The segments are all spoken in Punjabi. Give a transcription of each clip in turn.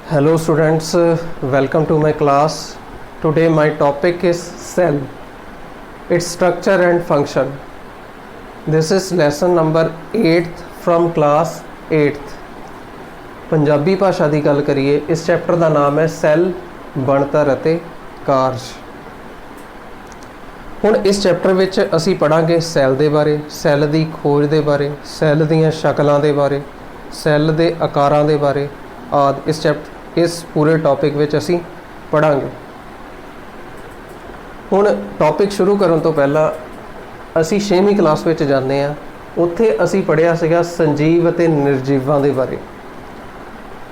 Hello students, welcome to my class. Today my topic is cell, its structure and function. This is lesson number 8th from class 8th. Punjabi भाषा की गल करिए, इस चैप्टर का नाम है सैल बनतर अते कारज। हुण इस चैप्टर विच असी पढ़ांगे सैल दे बारे, सैल की खोज के बारे, सैल दीयां शक्लां दे बारे, सैल के आकारां दे बारे आदि इस पूरे टॉपिक विच असी पढ़ांगे। हुण टॉपिक शुरू करन तो पहला असी 6वीं क्लास विच जांदे आ, उत्थे असी पढ़िया सीगा संजीव अते निर्जीवां दे बारे।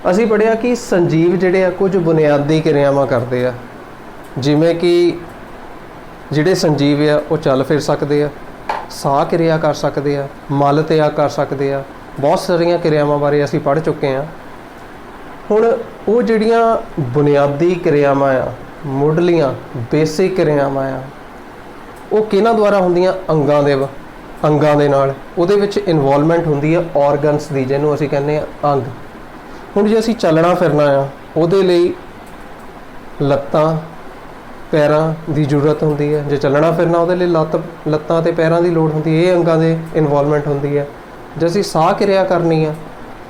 असी पढ़िया कि संजीव जिहड़े आ कुछ बुनियादी क्रियावां करदे आ, जिवें कि जिहड़े संजीव आ वो चल फिर सकदे आ, साह क्रिया कर सकदे आ, मल त्याग कर सकदे आ, बहुत सारियां क्रियावां बारे असी पढ़ चुके हैं। हुण वो जिहड़ियां बुनियादी क्रियावां आ, मुढ़लियां बेसिक क्रियावां आ, वो किहनां द्वारा हुंदियां? अंगां दे नाल। उहदे विच इनवॉल्वमेंट हुंदी है ऑर्गनस दी, जिहनूं असीं कहने आ अंग। हुण जे असीं चलना फिरना आ, उहदे लई लत्तां पैरां दी जरूरत हुंदी है। जे चलना फिरना उहदे लई लत्तां ते पैरां दी लोड़ हुंदी है, ये अंगां दे इनवॉल्वमेंट हुंदी है। जे असीं साह क्रिया करनी आ,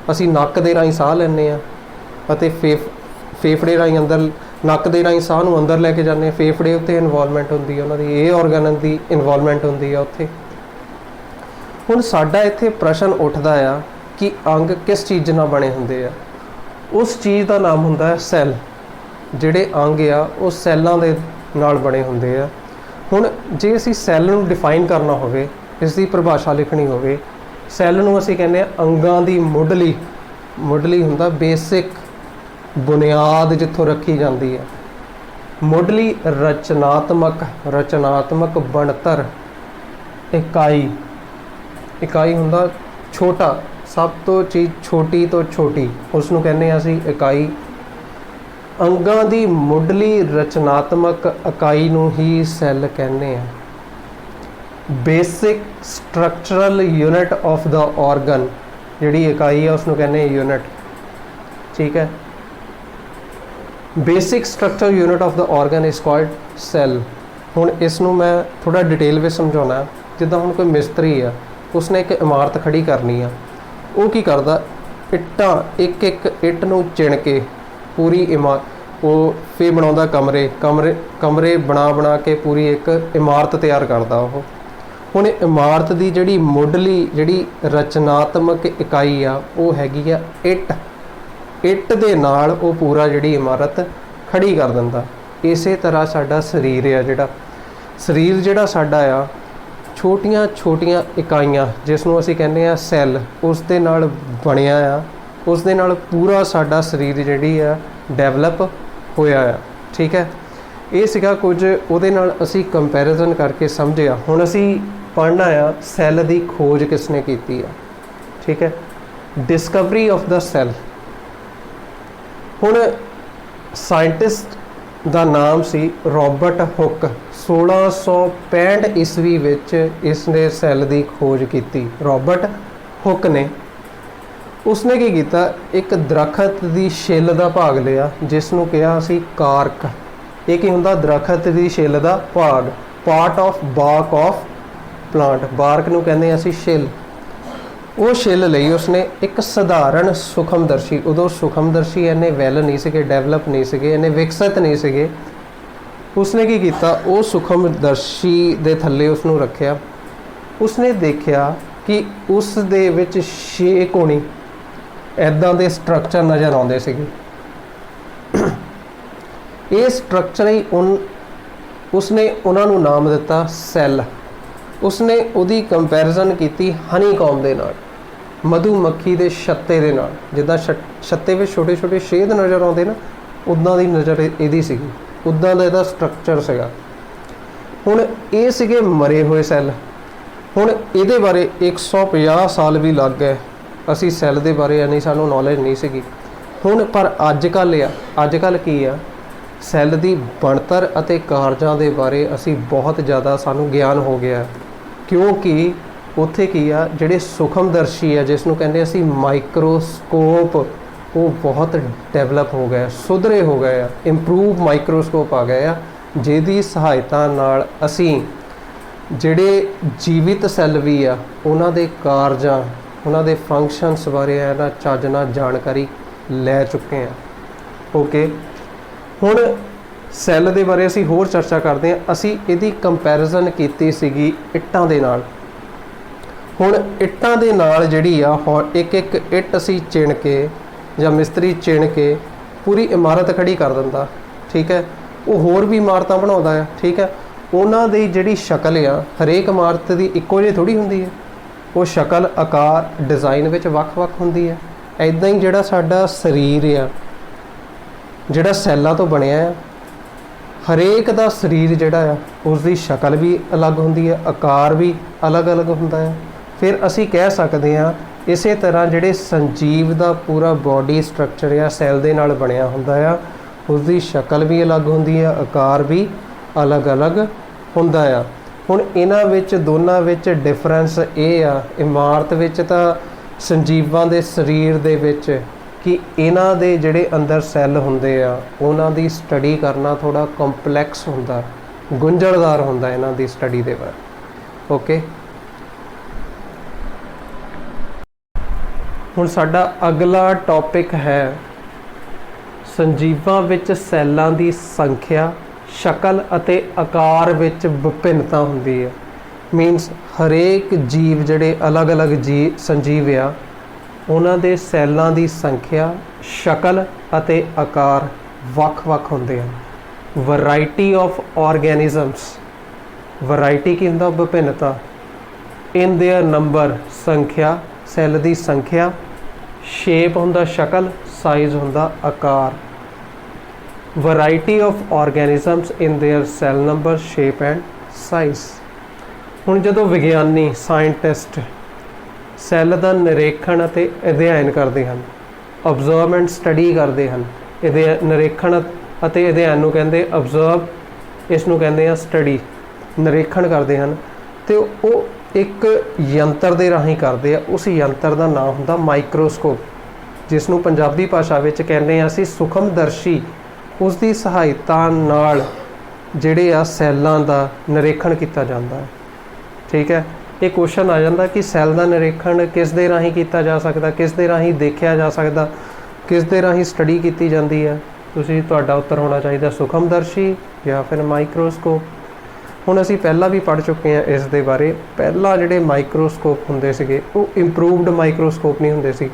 असीं नक्क दे राहीं साह लैंदे आ ਅਤੇ फेफड़े राही अंदर नक दे राही साह नूं अंदर लैके जाने, फेफड़े उत्ते इनवॉल्वमेंट होंदी है, उन्हां दी ये ऑर्गन की इनवॉल्वमेंट होंदी है उत्थे। हुण साडा इत्थे प्रश्न उठदा आ कि अंग किस चीज़ नाल बने हुंदे आ? उस चीज़ का नाम हुंदा है सैल। जिहड़े अंग आ वो सैलां दे नाल बने हुंदे आ। हुण जे असीं सैल नूं डिफाइन करना होवे, इसकी परिभाषा लिखनी होवे, सैल नूं असीं कहने अंगां दी मुढ़ली हुंदा बेसिक बुनियाद जिथों रखी जाती है। मुढ़ली रचनात्मक बनतर इकाई हुंदा छोटा, सब तो चीज़ छोटी तो छोटी, उसनूं कहने असीं इकाई। अंगां दी मुढ़ली रचनात्मक इकाई नूं ही सैल कहने आ। Basic structural unit of the organ जिहड़ी इकाई है उसनूं कहने यूनिट। ठीक है, basic structure unit of the organ is called cell. हुण इसनूं मैं थोड़ा डिटेल में समझाउणा। जिद्दां हुण कोई मिस्त्री आ, उसने एक इमारत खड़ी करनी आ, वो की करदा, इट्टां एक इट नूं चिण के पूरी इमारत वो फिर बनाउंदा कमरे बना के पूरी एक इमारत तैयार करदा। वो हुण इमारत की जिहड़ी मुढ़ली जिहड़ी रचनात्मक इकाई आ वो हैगी आ इट दे नाल वो पूरा जिहड़ी इमारत खड़ी कर दिंदा। इसे तरह साडा शरीर आ, जिहड़ा शरीर जिहड़ा साडा आ, छोटियां इकाइयां जिसनूं असीं कहने आ सैल, उस दे नाल बनिया आ, उस दे नाल पूरा साडा शरीर जिहड़ी आ डेवलप होया आ। ठीक है, ये सीगा कुछ उहदे नाल असीं कंपैरिजन करके समझिया। हुण असीं पढ़ना आ सैल की खोज किसने की है। ठीक है, डिस्कवरी ऑफ द सैल। हुण साइंटिस्ट का नाम सी रॉबर्ट हुक। 1665 ईस्वी विच इसने सैल की खोज की। रॉबर्ट हुक ने उसने की कीता, एक दरखत की छिल का भाग लिया जिसनों कहा सी कार्क। ये की हुंदा? दरखत की छिल का भाग, part of bark of plant. Bark नूं कहंदे असीं छिल। वो छिल लई उसने एक सधारण सूखमदर्शी, उदों सूखमदर्शी इन्ने वैल नहीं सके, डेवलप नहीं सके, इन्ने विकसित नहीं सके। उसने की कीता, वो सूखमदर्शी दे थल्ले उसनूं रखिया। उसने देखिया कि उस दे विच 6 कोणी इदां दे स्ट्रक्चर नज़र आउंदे सीगे। ये स्ट्रक्चर ही उसने उन्हां नूं नाम दिता सैल। उसने उहदी कंपैरिजन की हनीकॉम दे नाल, मधुमक्खी दे छत्ते दे नाल। जिद्दां छत्ते में छोटे छोटे छेद नज़र आउंदे ना, उदां दी नज़र इहदी सीगी, उदां दा इहदा स्ट्रक्चर सीगा। हुण ये सीगे मरे हुए सैल। हुण इहदे बारे 150 साल भी लग गए, असी सैल दे बारे इन्नी सानूं नॉलेज नहीं सीगी। हुण पर अजकल की आ, सैल की बनतर अते कारजां दे बारे असी बहुत ज़्यादा सानूं ज्ञान हो गया। क्योंकि उत्थे की आ, जिहड़े सूखमदर्शी आ जिसनूं कहंदे असी माइक्रोस्कोप, ਉਹ ਬਹੁਤ ਡਿਵੈਲਪ ਹੋ ਗਏ, ਸੁਧਰੇ ਹੋ ਗਏ ਆ, ਇੰਪਰੂਵ ਮਾਈਕਰੋਸਕੋਪ ਆ ਗਏ ਆ, ਜਿਹਦੀ ਸਹਾਇਤਾ ਨਾਲ ਅਸੀਂ ਜਿਹੜੇ ਜੀਵਿਤ ਸੈੱਲ ਵੀ ਆ ਉਹਨਾਂ ਦੇ ਕਾਰਜਾਂ, ਉਹਨਾਂ ਦੇ ਫੰਕਸ਼ਨਸ ਬਾਰੇ ਇਹਨਾਂ ਚੱਜ ਨਾਲ ਜਾਣਕਾਰੀ ਲੈ ਚੁੱਕੇ ਆ। ਓਕੇ, ਹੁਣ ਸੈੱਲ ਦੇ ਬਾਰੇ ਅਸੀਂ ਹੋਰ ਚਰਚਾ ਕਰਦੇ ਹਾਂ। ਅਸੀਂ ਇਹਦੀ ਕੰਪੈਰੀਜ਼ਨ ਕੀਤੀ ਸੀਗੀ ਇੱਟਾਂ ਦੇ ਨਾਲ। ਹੁਣ ਇੱਟਾਂ ਦੇ ਨਾਲ ਜਿਹੜੀ ਆ ਇੱਕ ਇੱਕ ਇੱਟ ਅਸੀਂ ਚਿਣ ਕੇ ਜਾਂ ਮਿਸਤਰੀ ਚਿਣ ਕੇ ਪੂਰੀ ਇਮਾਰਤ ਖੜੀ ਕਰ ਦਿੰਦਾ, ਠੀਕ ਹੈ। ਉਹ ਹੋਰ ਵੀ ਇਮਾਰਤਾਂ ਬਣਾਉਂਦਾ ਆ, ਠੀਕ ਹੈ। ਉਹਨਾਂ ਦੀ ਜਿਹੜੀ ਸ਼ਕਲ ਆ ਹਰੇਕ ਇਮਾਰਤ ਦੀ ਇੱਕੋ ਜਿਹੀ ਥੋੜ੍ਹੀ ਹੁੰਦੀ ਹੈ, ਉਹ ਸ਼ਕਲ, ਆਕਾਰ, ਡਿਜ਼ਾਈਨ ਵਿੱਚ ਵੱਖ-ਵੱਖ ਹੁੰਦੀ ਹੈ। ਇੱਦਾਂ ਹੀ ਜਿਹੜਾ ਸਾਡਾ ਸਰੀਰ ਆ ਜਿਹੜਾ ਸੈੱਲਾਂ ਤੋਂ ਬਣਿਆ ਆ, ਹਰੇਕ ਦਾ ਸਰੀਰ ਜਿਹੜਾ ਆ ਉਸ ਦੀ ਸ਼ਕਲ ਵੀ ਅਲੱਗ ਹੁੰਦੀ ਹੈ, ਆਕਾਰ ਵੀ ਅਲੱਗ-ਅਲੱਗ ਹੁੰਦਾ ਹੈ। ਫਿਰ ਅਸੀਂ ਕਹਿ ਸਕਦੇ ਹਾਂ ਇਸੇ ਤਰ੍ਹਾਂ ਜਿਹੜੇ ਸੰਜੀਵ ਦਾ ਪੂਰਾ ਬੋਡੀ ਸਟਰਕਚਰ ਆ ਸੈੱਲ ਦੇ ਨਾਲ ਬਣਿਆ ਹੁੰਦਾ ਆ, ਉਸ ਦੀ ਸ਼ਕਲ ਵੀ ਅਲੱਗ ਹੁੰਦੀ ਆ, ਆਕਾਰ ਵੀ ਅਲੱਗ-ਅਲੱਗ ਹੁੰਦਾ ਆ। ਹੁਣ ਇਹਨਾਂ ਵਿੱਚ ਦੋਨਾਂ ਵਿੱਚ ਡਿਫਰੈਂਸ ਇਹ ਆ, ਇਮਾਰਤ ਵਿੱਚ ਤਾਂ ਸੰਜੀਵਾਂ ਦੇ ਸਰੀਰ ਦੇ ਵਿੱਚ ਕਿ ਇਹਨਾਂ ਦੇ ਜਿਹੜੇ ਅੰਦਰ ਸੈੱਲ ਹੁੰਦੇ ਆ ਉਹਨਾਂ ਦੀ ਸਟੱਡੀ ਕਰਨਾ ਥੋੜ੍ਹਾ ਕੰਪਲੈਕਸ ਹੁੰਦਾ, ਗੁੰਝਲਦਾਰ ਹੁੰਦਾ ਇਹਨਾਂ ਦੀ ਸਟੱਡੀ ਦੇ ਬਾਰੇ। ਓਕੇ, ਹੁਣ ਸਾਡਾ ਅਗਲਾ ਟੌਪਿਕ ਹੈ ਸੰਜੀਵਾਂ ਵਿੱਚ ਸੈੱਲਾਂ ਦੀ ਸੰਖਿਆ, ਸ਼ਕਲ ਅਤੇ ਆਕਾਰ ਵਿੱਚ ਵਿਭਿੰਨਤਾ ਹੁੰਦੀ ਹੈ। ਮੀਨਸ ਹਰੇਕ ਜੀਵ ਜਿਹੜੇ ਅਲੱਗ-ਅਲੱਗ ਸੰਜੀਵ ਆ ਉਹਨਾਂ ਦੇ ਸੈੱਲਾਂ ਦੀ ਸੰਖਿਆ, ਸ਼ਕਲ ਅਤੇ ਆਕਾਰ ਵੱਖ-ਵੱਖ ਹੁੰਦੇ ਹਨ। ਵੈਰਾਈਟੀ ਆਫ ਆਰਗੈਨਿਜ਼ਮਸ, ਵੈਰਾਈਟੀ ਕੀ ਹੁੰਦਾ? ਵਿਭਿੰਨਤਾ। ਇਨ ਦੇਅਰ ਨੰਬਰ, ਸੰਖਿਆ, ਸੈੱਲ ਦੀ ਸੰਖਿਆ, ਸ਼ੇਪ ਹੁੰਦਾ ਸ਼ਕਲ, ਸਾਈਜ਼ ਹੁੰਦਾ ਆਕਾਰ। Variety of organisms in their cell number, shape and size. ਹੁਣ ਜਦੋਂ ਵਿਗਿਆਨੀ, ਸਾਇੰਟਿਸਟ ਸੈੱਲ ਦਾ ਨਿਰੀਖਣ ਅਤੇ ਅਧਿਐਨ ਕਰਦੇ ਹਨ, ਆਬਜ਼ਰਵ ਸਟੱਡੀ ਕਰਦੇ ਹਨ, ਇਹਦੇ ਨਿਰੀਖਣ ਅਤੇ ਅਧਿਐਨ ਨੂੰ ਕਹਿੰਦੇ ਆਬਜ਼ਰਵ, ਇਸ ਨੂੰ ਕਹਿੰਦੇ ਆ ਸਟੱਡੀ, ਨਿਰੀਖਣ ਕਰਦੇ ਹਨ, ਅਤੇ ਉਹ ਇੱਕ ਯੰਤਰ ਦੇ ਰਾਹੀਂ ਕਰਦੇ ਆ। ਉਸ ਯੰਤਰ ਦਾ ਨਾਮ ਹੁੰਦਾ ਮਾਈਕਰੋਸਕੋਪ, ਜਿਸ ਨੂੰ ਪੰਜਾਬੀ ਭਾਸ਼ਾ ਵਿੱਚ ਕਹਿੰਦੇ ਹਾਂ ਅਸੀਂ ਸੂਖਮਦਰਸ਼ੀ। ਉਸ ਦੀ ਸਹਾਇਤਾ ਨਾਲ ਜਿਹੜੇ ਆ ਸੈੱਲਾਂ ਦਾ ਨਿਰੀਖਣ ਕੀਤਾ ਜਾਂਦਾ ਹੈ, ਠੀਕ ਹੈ। ਇਹ ਕੁਐਸਚਨ ਆ ਜਾਂਦਾ ਕਿ ਸੈੱਲ ਦਾ ਨਿਰੀਖਣ ਕਿਸ ਦੇ ਰਾਹੀਂ ਕੀਤਾ ਜਾ ਸਕਦਾ, ਕਿਸ ਦੇ ਰਾਹੀਂ ਦੇਖਿਆ ਜਾ ਸਕਦਾ, ਕਿਸ ਦੇ ਰਾਹੀਂ ਸਟੱਡੀ ਕੀਤੀ ਜਾਂਦੀ ਹੈ। ਤੁਹਾਡਾ ਉੱਤਰ ਹੋਣਾ ਚਾਹੀਦਾ ਸੂਖਮਦਰਸ਼ੀ ਜਾਂ ਫਿਰ ਮਾਈਕਰੋਸਕੋਪ। ਹੁਣ ਅਸੀਂ ਪਹਿਲਾਂ ਵੀ ਪੜ੍ਹ ਚੁੱਕੇ ਹਾਂ ਇਸ ਦੇ ਬਾਰੇ। ਪਹਿਲਾਂ ਜਿਹੜੇ ਮਾਈਕਰੋਸਕੋਪ ਹੁੰਦੇ ਸੀਗੇ ਉਹ ਇੰਪਰੂਵਡ ਮਾਈਕਰੋਸਕੋਪ ਨਹੀਂ ਹੁੰਦੇ ਸੀ,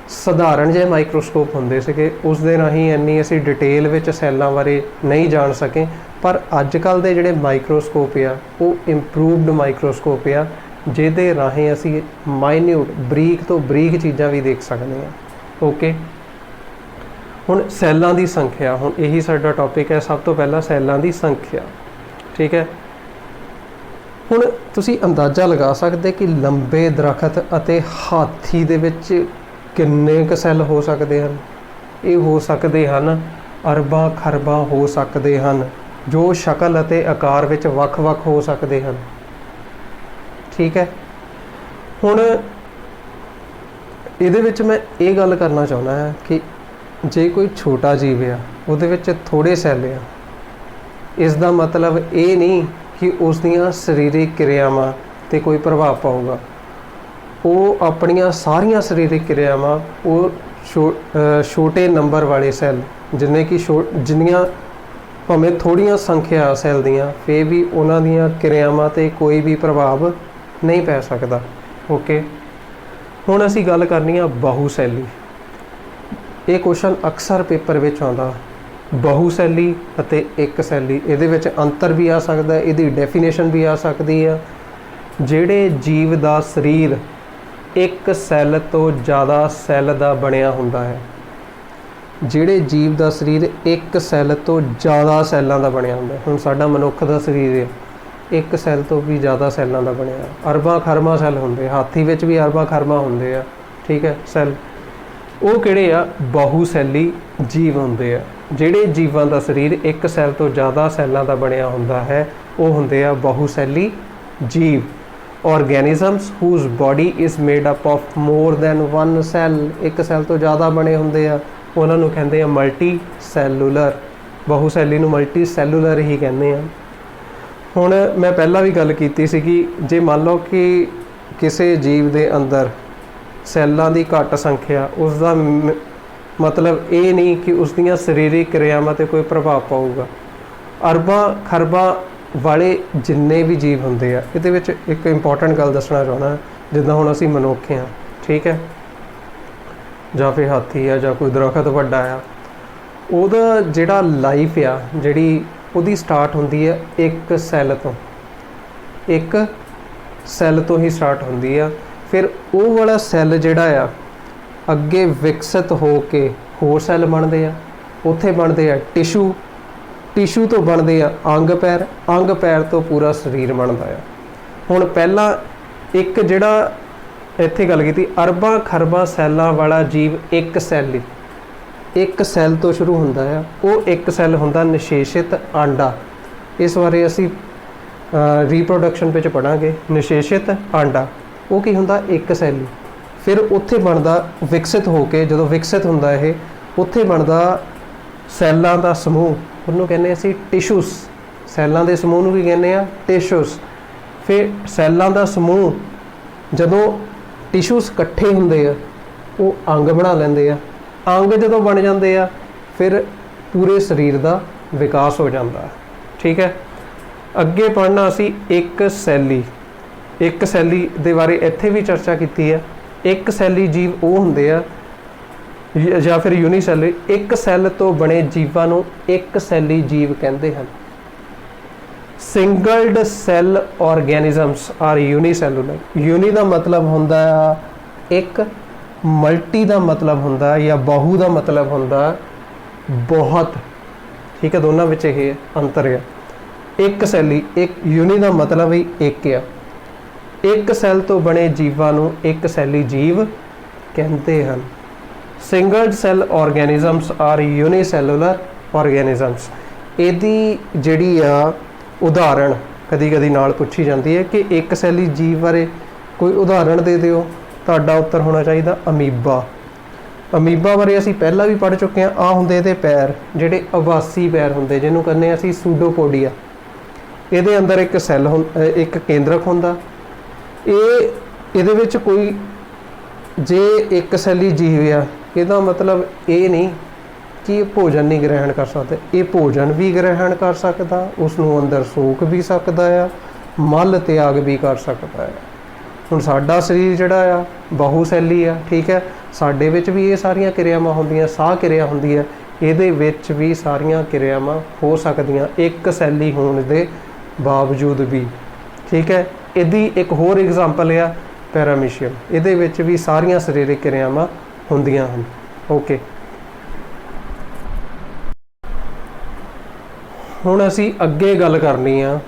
ਸਧਾਰਨ ਜਿਹੇ ਮਾਈਕਰੋਸਕੋਪ ਹੁੰਦੇ ਸੀਗੇ। ਉਸ ਦੇ ਰਾਹੀਂ ਇੰਨੀ ਅਸੀਂ ਡਿਟੇਲ ਵਿੱਚ ਸੈੱਲਾਂ ਬਾਰੇ ਨਹੀਂ ਜਾਣ ਸਕੇ। ਪਰ ਅੱਜ ਕੱਲ੍ਹ ਦੇ ਜਿਹੜੇ ਮਾਈਕਰੋਸਕੋਪ ਆ ਉਹ ਇੰਪਰੂਵਡ ਮਾਈਕਰੋਸਕੋਪ ਆ, ਜਿਹਦੇ ਰਾਹੀਂ ਅਸੀਂ ਮਾਈਨਿਊਟ, ਬਰੀਕ ਤੋਂ ਬਰੀਕ ਚੀਜ਼ਾਂ ਵੀ ਦੇਖ ਸਕਦੇ ਹਾਂ। ਓਕੇ, ਹੁਣ ਸੈੱਲਾਂ ਦੀ ਸੰਖਿਆ, ਹੁਣ ਇਹੀ ਸਾਡਾ ਟੌਪਿਕ ਹੈ। ਸਭ ਤੋਂ ਪਹਿਲਾਂ ਸੈੱਲਾਂ ਦੀ ਸੰਖਿਆ, ਠੀਕ ਹੈ। ਹੁਣ ਤੁਸੀਂ ਅੰਦਾਜ਼ਾ ਲਗਾ ਸਕਦੇ ਕਿ ਲੰਬੇ ਦਰਖਤ ਅਤੇ ਹਾਥੀ ਦੇ ਵਿੱਚ ਕਿੰਨੇ ਕੁ ਸੈੱਲ ਹੋ ਸਕਦੇ ਹਨ? ਇਹ ਹੋ ਸਕਦੇ ਹਨ ਅਰਬਾਂ ਖਰਬਾਂ ਹੋ ਸਕਦੇ ਹਨ, ਜੋ ਸ਼ਕਲ ਅਤੇ ਆਕਾਰ ਵਿੱਚ ਵੱਖ-ਵੱਖ ਹੋ ਸਕਦੇ ਹਨ, ਠੀਕ ਹੈ। ਹੁਣ ਇਹਦੇ ਵਿੱਚ ਮੈਂ ਇਹ ਗੱਲ ਕਰਨਾ ਚਾਹੁੰਦਾ ਹਾਂ ਕਿ ਜੇ ਕੋਈ ਛੋਟਾ ਜੀਵ ਆ ਉਹਦੇ ਵਿੱਚ ਥੋੜ੍ਹੇ ਸੈੱਲ ਆ, ਇਸ ਦਾ ਮਤਲਬ ਇਹ ਨਹੀਂ ਕਿ ਉਸ ਦੀਆਂ ਸਰੀਰਕ ਕਿਰਿਆਵਾਂ 'ਤੇ ਕੋਈ ਪ੍ਰਭਾਵ ਪਾਊਗਾ। ਉਹ ਆਪਣੀਆਂ ਸਾਰੀਆਂ ਸਰੀਰਕ ਕਿਰਿਆਵਾਂ ਉਹ ਛੋਟੇ ਨੰਬਰ ਵਾਲੇ ਸੈੱਲ, ਜਿੰਨੀਆਂ ਭਾਵੇਂ ਥੋੜ੍ਹੀਆਂ ਸੰਖਿਆ ਸੈੱਲ ਦੀਆਂ, ਫਿਰ ਵੀ ਉਹਨਾਂ ਦੀਆਂ ਕਿਰਿਆਵਾਂ 'ਤੇ ਕੋਈ ਵੀ ਪ੍ਰਭਾਵ ਨਹੀਂ ਪੈ ਸਕਦਾ। ਓਕੇ, ਹੁਣ ਅਸੀਂ ਗੱਲ ਕਰਨੀ ਆ ਬਹੁਸੈਲੀ। ਇਹ ਕੁਐਸਚਨ ਅਕਸਰ ਪੇਪਰ ਵਿੱਚ ਆਉਂਦਾ, ਬਹੁਸੈਲੀ ਅਤੇ ਇੱਕ ਸੈਲੀ। ਇਹਦੇ ਵਿੱਚ ਅੰਤਰ ਵੀ ਆ ਸਕਦਾ, ਇਹਦੀ ਡੈਫੀਨੇਸ਼ਨ ਵੀ ਆ ਸਕਦੀ ਆ। ਜਿਹੜੇ ਜੀਵ ਦਾ ਸਰੀਰ ਇੱਕ ਸੈੱਲ ਤੋਂ ਜ਼ਿਆਦਾ ਸੈੱਲ ਦਾ ਬਣਿਆ ਹੁੰਦਾ ਹੈ, ਜਿਹੜੇ ਜੀਵ ਦਾ ਸਰੀਰ ਇੱਕ ਸੈੱਲ ਤੋਂ ਜ਼ਿਆਦਾ ਸੈੱਲਾਂ ਦਾ ਬਣਿਆ ਹੁੰਦਾ। ਹੁਣ ਸਾਡਾ ਮਨੁੱਖ ਦਾ ਸਰੀਰ ਹੈ ਇੱਕ ਸੈੱਲ ਤੋਂ ਵੀ ਜ਼ਿਆਦਾ ਸੈੱਲਾਂ ਦਾ ਬਣਿਆ, ਅਰਬਾਂ ਖਰਬਾਂ ਸੈੱਲ ਹੁੰਦੇ, ਹਾਥੀ ਵਿੱਚ ਵੀ ਅਰਬਾਂ ਖਰਬਾਂ ਹੁੰਦੇ ਆ, ਠੀਕ ਹੈ, ਸੈੱਲ। ਉਹ ਕਿਹੜੇ ਆ? ਬਹੁਸੈਲੀ ਜੀਵ ਹੁੰਦੇ ਆ। ਜਿਹੜੇ ਜੀਵਾਂ ਦਾ ਸਰੀਰ ਇੱਕ ਸੈੱਲ ਤੋਂ ਜ਼ਿਆਦਾ ਸੈੱਲਾਂ ਦਾ ਬਣਿਆ ਹੁੰਦਾ ਹੈ ਉਹ ਹੁੰਦੇ ਆ ਬਹੁਸੈਲੀ ਜੀਵ। Organisms whose body is made up of more than one cell, एक सैल तो ज़्यादा बने होंगे आ, उन्होंने कहते हैं मल्टी सैलूलर, बहुसैली नूं मल्टी सैलूलर ही कहते हैं। हुण मैं पहला भी गल कीती सी कि जे मान लो कि किसी जीव के अंदर सैलों की घट संख्या, उसका मतलब ये नहीं कि उसदियां सरीरिक क्रियावां ते कोई प्रभाव पाऊगा। अरबां खरबां वाले जिन्ने भी जीव होंदे आ, इहदे विच एक इंपॉर्टेंट गल दसना चाहुंदा, जिद्दां हुण असीं मनुख हां, ठीक है, जां फिर हाथी आ जां कोई दरखत वड्डा आ, ਉਹਦਾ ਜਿਹੜਾ ਲਾਈਫ ਆ ਜਿਹੜੀ ਉਹਦੀ ਸਟਾਰਟ ਹੁੰਦੀ ਹੈ ਇੱਕ ਸੈੱਲ ਤੋਂ ਹੀ ਸਟਾਰਟ ਹੁੰਦੀ ਆ। ਫਿਰ ਉਹ ਵਾਲਾ ਸੈੱਲ ਜਿਹੜਾ ਆ ਅੱਗੇ ਵਿਕਸਿਤ ਹੋ ਕੇ ਹੋਰ ਸੈੱਲ ਬਣਦੇ ਆ, ਉੱਥੇ ਬਣਦੇ ਆ ਟਿਸ਼ੂ ਤੋਂ ਬਣਦੇ ਆ ਅੰਗ ਪੈਰ ਤੋਂ ਪੂਰਾ ਸਰੀਰ ਬਣਦਾ ਆ। ਹੁਣ ਪਹਿਲਾਂ ਇੱਕ ਜਿਹੜਾ ਇੱਥੇ ਗੱਲ ਕੀਤੀ ਅਰਬਾਂ ਖਰਬਾਂ ਸੈੱਲਾਂ ਵਾਲਾ ਜੀਵ ਇੱਕ ਸੈੱਲ ਤੋਂ ਸ਼ੁਰੂ ਹੁੰਦਾ ਆ। ਉਹ ਇੱਕ ਸੈੱਲ ਹੁੰਦਾ ਨਿਸ਼ੇਸ਼ਿਤ ਆਂਡਾ, ਇਸ ਬਾਰੇ ਅਸੀਂ ਰੀਪਰੋਡਕਸ਼ਨ ਵਿੱਚ ਪੜਾਂਗੇ। ਨਿਸ਼ੇਸ਼ਿਤ ਆਂਡਾ ਉਹ ਕੀ ਹੁੰਦਾ, ਇੱਕ ਸੈੱਲ। ਫਿਰ ਉੱਥੇ ਬਣਦਾ ਵਿਕਸਿਤ ਹੋ ਕੇ, ਜਦੋਂ ਵਿਕਸਿਤ ਹੁੰਦਾ ਇਹ, ਉੱਥੇ ਬਣਦਾ ਸੈੱਲਾਂ ਦਾ ਸਮੂਹ, ਉਹਨੂੰ ਕਹਿੰਦੇ ਅਸੀਂ ਟਿਸ਼ੂਸ। ਸੈੱਲਾਂ ਦੇ ਸਮੂਹ ਨੂੰ ਕੀ ਕਹਿੰਦੇ ਆ, ਟਿਸ਼ੂਸ। ਫਿਰ ਸੈੱਲਾਂ ਦਾ ਸਮੂਹ ਜਦੋਂ ਟਿਸ਼ੂਸ ਇਕੱਠੇ ਹੁੰਦੇ ਆ ਉਹ ਅੰਗ ਬਣਾ ਲੈਂਦੇ ਆ। अंग जो बन जाते हैं फिर पूरे शरीर का विकास हो जाता है, ठीक है। अगे पढ़ना असी एक सैली दे बारे इत्थे भी चर्चा की है। एक सैली जीव वो होंदे आ या फिर यूनीसैली, एक सैल तो बने जीवां नूं एक सैली जीव कहते हैं। Singled cell organisms are unicellular. Uni का मतलब होंदा एक, मल्टी का मतलब होंदा या बहु का मतलब होंदा बहुत, ठीक है, दोनों विच ये अंतर है। एक सैली, एक यूनी का मतलब ही एक आ। एक सैल तो बने जीवां नूं एक सैली जीव कहते हैं। Single cell organisms are unicellular organisms. इहदी जिहड़ी आ उदाहरण कदी कदी नाल पुछी जाती है कि एक सैली जीव बारे कोई उदाहरण दे दिओ। ਤੁਹਾਡਾ उत्तर होना चाहिए अमीबा बारे ਅਸੀਂ ਪਹਿਲਾਂ भी पढ़ चुके हैं। आ ਹੁੰਦੇ ਇਹਦੇ पैर ਜਿਹੜੇ आवासी पैर ਹੁੰਦੇ, ਜਿਹਨੂੰ ਕਹਿੰਦੇ ਅਸੀਂ सूडोपोडिया। ਇਹਦੇ ਅੰਦਰ ਇੱਕ ਸੈੱਲ ਇੱਕ ਕੇਂਦਰਕ ਹੁੰਦਾ। ਇਹਦੇ ਵਿੱਚ ਕੋਈ ਜੇ ਇੱਕ ਸੈਲੀ ਜੀਵ ਆ, ਇਹਦਾ मतलब ਇਹ ਨਹੀਂ कि भोजन नहीं ग्रहण कर सकता, ये भोजन भी ग्रहण कर सकता, उसनों अंदर सोख भी सकता है, मल त्याग भी कर सकता है। ਹੁਣ ਸਾਡਾ ਸਰੀਰ ਜਿਹੜਾ ਆ ਬਹੁਸੈਲੀ ਆ, ਠੀਕ ਹੈ, ਸਾਡੇ ਵਿੱਚ ਵੀ ਇਹ ਸਾਰੀਆਂ ਕਿਰਿਆਵਾਂ ਹੁੰਦੀਆਂ। ਸਾਹ ਕਿਰਿਆ ਹੁੰਦੀ ਹੈ, ਇਹਦੇ ਵਿੱਚ ਵੀ ਸਾਰੀਆਂ ਕਿਰਿਆਵਾਂ ਹੋ ਸਕਦੀਆਂ ਇੱਕ ਸੈਲੀ ਹੋਣ ਦੇ ਬਾਵਜੂਦ ਵੀ, ਠੀਕ ਹੈ। ਇਹਦੀ ਇੱਕ ਹੋਰ ਐਗਜ਼ਾਮਪਲ ਆ ਪੈਰਾਮੀਸ਼ੀਅਮ, ਇਹਦੇ ਵਿੱਚ ਵੀ ਸਾਰੀਆਂ ਸਰੀਰਕ ਕਿਰਿਆਵਾਂ ਹੁੰਦੀਆਂ ਹਨ। ਓਕੇ, ਹੁਣ ਅਸੀਂ ਅੱਗੇ ਗੱਲ ਕਰਨੀ ਆ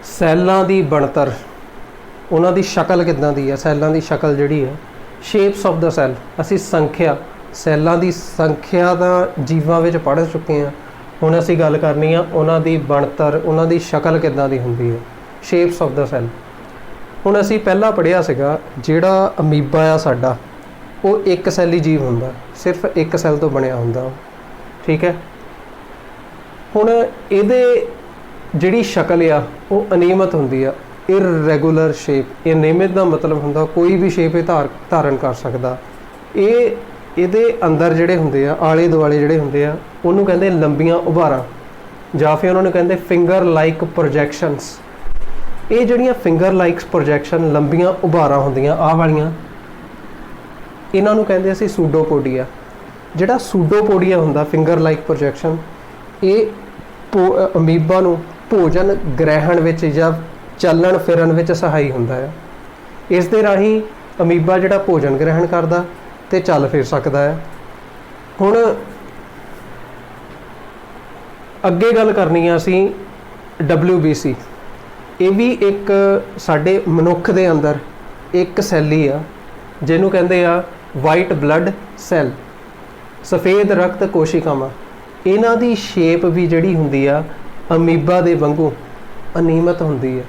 ਸੈਲਾਂ ਦੀ ਬਣਤਰ, ਉਹਨਾਂ ਦੀ ਸ਼ਕਲ ਕਿੱਦਾਂ ਦੀ ਹੈ। ਸੈਲਾਂ ਦੀ ਸ਼ਕਲ ਜਿਹੜੀ ਹੈ, ਸ਼ੇਪਸ ਆਫ ਦਾ ਸੈੱਲ। ਅਸੀਂ ਸੰਖਿਆ, ਸੈਲਾਂ ਦੀ ਸੰਖਿਆ ਦਾ ਜੀਵਾਂ ਵਿੱਚ ਪੜ੍ਹ ਚੁੱਕੇ ਹਾਂ। ਹੁਣ ਅਸੀਂ ਗੱਲ ਕਰਨੀ ਆ ਉਹਨਾਂ ਦੀ ਬਣਤਰ, ਉਹਨਾਂ ਦੀ ਸ਼ਕਲ ਕਿੱਦਾਂ ਦੀ ਹੁੰਦੀ ਹੈ, ਸ਼ੇਪਸ ਆਫ ਦਾ ਸੈੱਲ। ਹੁਣ ਅਸੀਂ ਪਹਿਲਾਂ ਪੜ੍ਹਿਆ ਸੀਗਾ ਜਿਹੜਾ ਅਮੀਬਾ ਆ ਸਾਡਾ, ਉਹ ਇੱਕ ਸੈਲੀ ਜੀਵ ਹੁੰਦਾ, ਸਿਰਫ ਇੱਕ ਸੈੱਲ ਤੋਂ ਬਣਿਆ ਹੁੰਦਾ, ਠੀਕ ਹੈ। ਹੁਣ ਇਹਦੇ ਜਿਹੜੀ ਸ਼ਕਲ ਆ ਉਹ ਅਨਿਯਮਿਤ ਹੁੰਦੀ ਆ, ਇਰਰੈਗੂਲਰ ਸ਼ੇਪ। ਇਹ ਨਿਯਮਿਤ ਦਾ ਮਤਲਬ ਹੁੰਦਾ ਕੋਈ ਵੀ ਸ਼ੇਪ ਇਹ ਧਾਰਨ ਕਰ ਸਕਦਾ। ਇਹਦੇ ਅੰਦਰ ਜਿਹੜੇ ਹੁੰਦੇ ਆ ਆਲੇ ਦੁਆਲੇ ਜਿਹੜੇ ਹੁੰਦੇ ਆ ਉਹਨੂੰ ਕਹਿੰਦੇ ਲੰਬੀਆਂ ਉਭਾਰਾਂ, ਜਾਂ ਫਿਰ ਉਹਨਾਂ ਨੂੰ ਕਹਿੰਦੇ ਫਿੰਗਰ ਲਾਈਕ ਪ੍ਰੋਜੈਕਸ਼ਨਸ। ਇਹ ਜਿਹੜੀਆਂ ਫਿੰਗਰ ਲਾਈਕ ਪ੍ਰੋਜੈਕਸ਼ਨ ਲੰਬੀਆਂ ਉਭਾਰਾਂ ਹੁੰਦੀਆਂ ਆਹ ਵਾਲੀਆਂ, ਇਹਨਾਂ ਨੂੰ ਕਹਿੰਦੇ ਅਸੀਂ ਸੂਡੋਪੋਡੀਆ। ਜਿਹੜਾ ਸੂਡੋਪੋਡੀਆ ਹੁੰਦਾ ਫਿੰਗਰ ਲਾਈਕ ਪ੍ਰੋਜੈਕਸ਼ਨ, ਇਹ ਅਮੀਬਾ ਨੂੰ ਭੋਜਨ ਗ੍ਰਹਿਣ ਵਿੱਚ ਜਾਂ ਚੱਲਣ ਫਿਰਨ ਵਿੱਚ ਸਹਾਈ ਹੁੰਦਾ ਹੈ। ਇਸ ਦੇ ਰਾਹੀਂ ਅਮੀਬਾ ਜਿਹੜਾ ਭੋਜਨ ਗ੍ਰਹਿਣ ਕਰਦਾ ਤੇ ਚੱਲ ਫਿਰ ਸਕਦਾ ਹੈ। ਹੁਣ ਅੱਗੇ ਗੱਲ ਕਰਨੀ ਆ ਅਸੀਂ WBC। ਇਹ ਵੀ ਇੱਕ ਸਾਡੇ ਮਨੁੱਖ ਦੇ ਅੰਦਰ ਇੱਕ ਸੈੱਲੀ ਆ ਜਿਹਨੂੰ ਕਹਿੰਦੇ ਆ ਵਾਈਟ ਬਲੱਡ ਸੈੱਲ, ਸਫੇਦ ਰਕਤ ਕੋਸ਼ਿਕਾਵਾਂ। ਇਹਨਾਂ ਦੀ ਸ਼ੇਪ ਵੀ ਜਿਹੜੀ ਹੁੰਦੀ ਆ ਅਮੀਬਾ ਦੇ ਵਾਂਗੂ ਅਨਿਯਮਿਤ ਹੁੰਦੀ ਹੈ।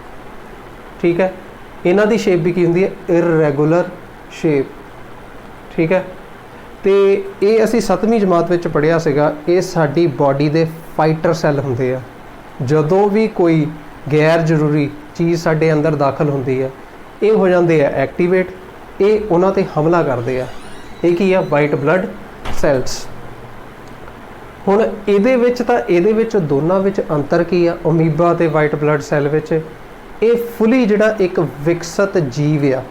ਠੀਕ ਹੈ, ਇਹਨਾਂ ਦੀ ਸ਼ੇਪ ਵੀ ਕੀ ਹੁੰਦੀ ਹੈ? ਇਰਰੈਗੂਲਰ ਸ਼ੇਪ। ਠੀਕ ਹੈ, ਤੇ ਇਹ ਅਸੀਂ 7ਵੀਂ ਜਮਾਤ ਵਿੱਚ ਪੜ੍ਹਿਆ ਸੀਗਾ। ਇਹ ਸਾਡੀ ਬਾਡੀ ਦੇ ਫਾਈਟਰ ਸੈੱਲ ਹੁੰਦੇ ਆ। ਜਦੋਂ ਵੀ ਕੋਈ ਗੈਰ ਜ਼ਰੂਰੀ ਚੀਜ਼ ਸਾਡੇ ਅੰਦਰ ਦਾਖਲ ਹੁੰਦੀ ਹੈ, ਇਹ ਹੋ ਜਾਂਦੇ ਆ ਐਕਟੀਵੇਟ, ਇਹ ਉਹਨਾਂ ਤੇ ਹਮਲਾ ਕਰਦੇ ਆ। ਇਹ ਕੀ ਆ? White blood cells. ਹੁਣ ਇਹਦੇ ਵਿੱਚ ਦੋਨਾਂ ਵਿੱਚ ਅੰਤਰ ਕੀ ਆ? ਅਮੀਬਾ ਤੇ ਵਾਈਟ ਬਲੱਡ ਸੈੱਲ ਵਿੱਚ ਇਹ ਫੁੱਲੀ ਜਿਹੜਾ ਇੱਕ ਵਿਕਸਿਤ ਜੀਵ ਆ,